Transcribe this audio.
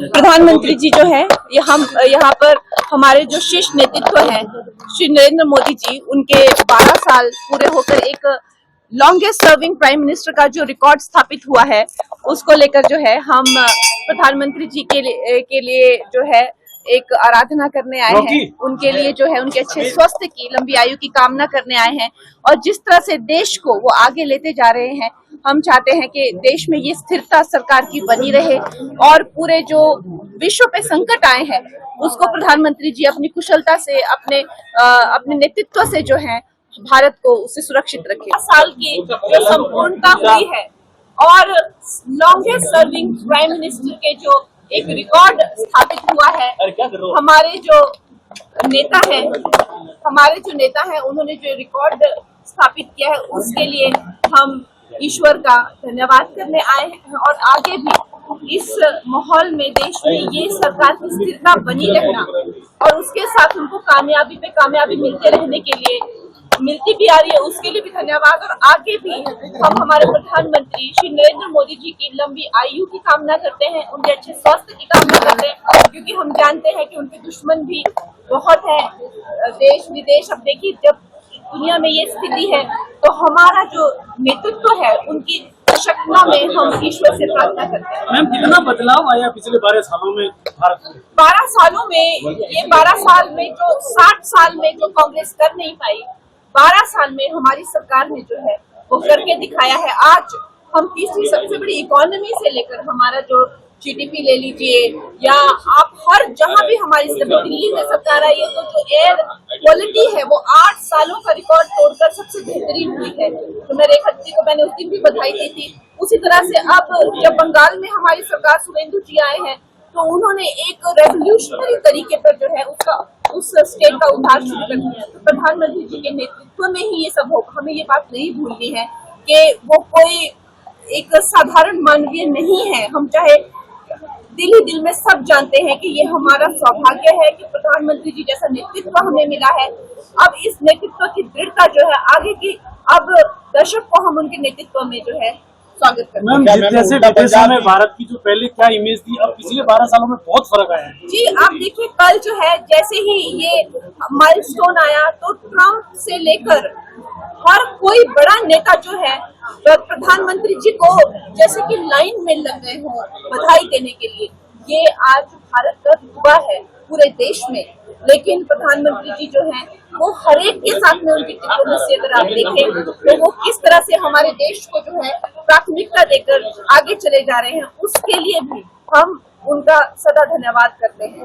प्रधानमंत्री जी जो है हम यहाँ पर हमारे जो शीर्ष नेतृत्व है श्री नरेंद्र मोदी जी, उनके 12 साल पूरे होकर एक लॉन्गेस्ट सर्विंग प्राइम मिनिस्टर का जो रिकॉर्ड स्थापित हुआ है, उसको लेकर जो है हम प्रधानमंत्री जी के लिए जो है एक आराधना करने आए हैं। उनके लिए जो है उनके अच्छे स्वास्थ्य की, लंबी आयु की कामना करने आए हैं। और जिस तरह से देश को वो आगे लेते जा रहे हैं, हम चाहते हैं कि देश में ये स्थिरता सरकार की बनी रहे और पूरे जो विश्व पे संकट आए हैं उसको प्रधानमंत्री जी अपनी कुशलता से, अपने नेतृत्व से जो है भारत को उससे सुरक्षित रखे। साल की जो संपूर्णता हुई है और लॉन्गेस्ट सर्विंग प्राइम मिनिस्टर के जो एक रिकॉर्ड स्थापित हुआ है, हमारे जो नेता हैं उन्होंने जो रिकॉर्ड स्थापित किया है उसके लिए हम ईश्वर का धन्यवाद करने आए हैं। और आगे भी इस माहौल में देश में ये सरकार की स्थिरता बनी रहना और उसके साथ उनको कामयाबी पे कामयाबी मिलती भी आ रही है, उसके लिए भी धन्यवाद। और आगे भी हम हमारे प्रधानमंत्री श्री नरेंद्र मोदी जी की लंबी आयु की कामना करते हैं, उनके अच्छे स्वास्थ्य की कामना करते हैं, क्योंकि हम जानते हैं कि उनके दुश्मन भी बहुत है देश विदेश। अब देखिए, जब दुनिया में ये स्थिति है तो हमारा जो नेतृत्व है उनकी शक्तियों में हम ईश्वर से प्रार्थना करते हैं। मैम, कितना बदलाव आया पिछले 12 सालों में भारत में? 12 सालों में, ये 12 साल में जो 60 साल में जो कांग्रेस कर नहीं पाई, 12 साल में हमारी सरकार ने जो है वो करके दिखाया है। आज हम तीसरी सबसे बड़ी इकोनॉमी से लेकर हमारा जो जीडीपी ले लीजिए, या आप हर जहां भी हमारी दिल्ली में सरकार आई है तो जो एयर क्वालिटी है वो 8 सालों का रिकॉर्ड तोड़कर सबसे बेहतरीन हुई है। तो मैं रेखा जी को मैंने उस दिन भी बधाई दी थी। उसी तरह से अब जब बंगाल में हमारी सरकार शुभेंदु जी आए हैं तो उन्होंने एक रेवोल्यूशनरी तरीके पर जो है उस स्टेट का उद्धार शुरू कर दिया। तो प्रधानमंत्री जी के नेतृत्व में ही ये सब हो। हमें ये बात नहीं भूलनी है कि वो कोई एक साधारण मानवीय नहीं है। हम चाहे दिल ही दिल में सब जानते हैं कि ये हमारा सौभाग्य है कि प्रधानमंत्री जी जैसा नेतृत्व हमें मिला है। अब इस नेतृत्व की दृढ़ता जो है आगे की, अब दर्शक को हम उनके नेतृत्व में जो है स्वागत करते हैं। मैम, जैसे विदेशों में भारत की जो पहले क्या इमेज थी, अब पिछले 12 सालों में बहुत फर्क आया है। जी, आप देखिए, कल जो है जैसे ही ये माइलस्टोन आया तो ट्रंप से लेकर हर कोई बड़ा नेता जो है प्रधानमंत्री जी को जैसे कि लाइन में लग गए हों बधाई देने के लिए। ये आज भारत का युवा है पूरे देश में, लेकिन प्रधानमंत्री जी जो हैं वो हर एक के साथ में उनकी डिप्लोमेसी अगर आप देखें तो वो किस तरह से हमारे देश को जो है प्राथमिकता देकर आगे चले जा रहे हैं, उसके लिए भी हम उनका सदा धन्यवाद करते हैं।